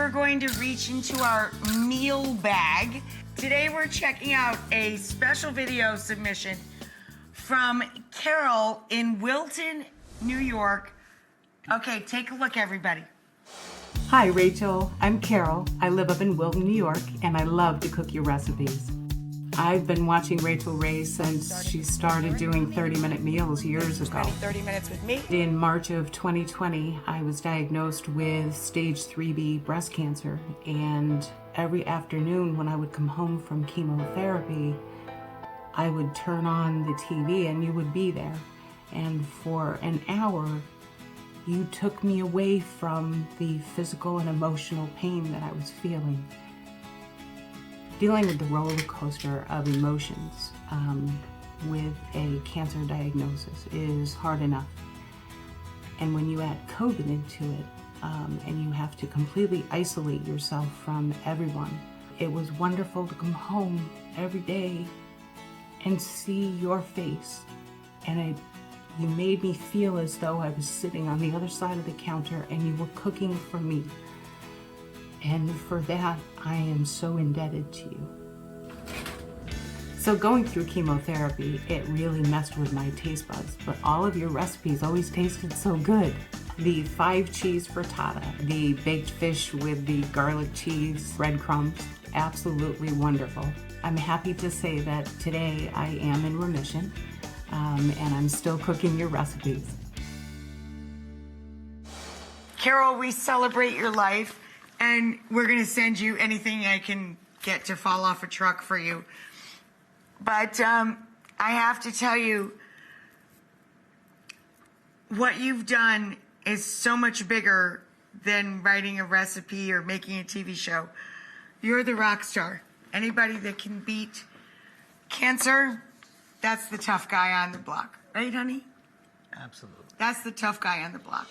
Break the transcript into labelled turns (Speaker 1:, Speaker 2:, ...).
Speaker 1: we're going to reach into our meal bag. Today we're checking out a special video submission from Carole in Wilton, New York. Okay, take a look, everybody.
Speaker 2: Hi, Rachel. I'm Carole. I live up in Wilton, New York, and I love to cook your recipes. I've been watching Rachael Ray since she started doing 30-minute meals years ago.
Speaker 1: 30 minutes with me.
Speaker 2: In March of 2020, I was diagnosed with stage 3B breast cancer, and every afternoon when I would come home from chemotherapy, I would turn on the TV and you would be there. And for an hour, you took me away from the physical and emotional pain that I was feeling. Dealing with the roller coaster of emotions with a cancer diagnosis is hard enough. And when you add COVID into it, and you have to completely isolate yourself from everyone, it was wonderful to come home every day and see your face. And you made me feel as though I was sitting on the other side of the counter and you were cooking for me. And for that, I am so indebted to you. So going through chemotherapy, it really messed with my taste buds, but all of your recipes always tasted so good. The 5-cheese frittata, the baked fish with the garlic cheese, breadcrumbs, absolutely wonderful. I'm happy to say that today I am in remission, and I'm still cooking your recipes.
Speaker 1: Carole, we celebrate your life. And we're going to send you anything I can get to fall off a truck for you. But I have to tell you, what you've done is so much bigger than writing a recipe or making a TV show. You're the rock star. Anybody that can beat cancer, that's the tough guy on the block. Right, honey?
Speaker 3: Absolutely.
Speaker 1: That's the tough guy on the block.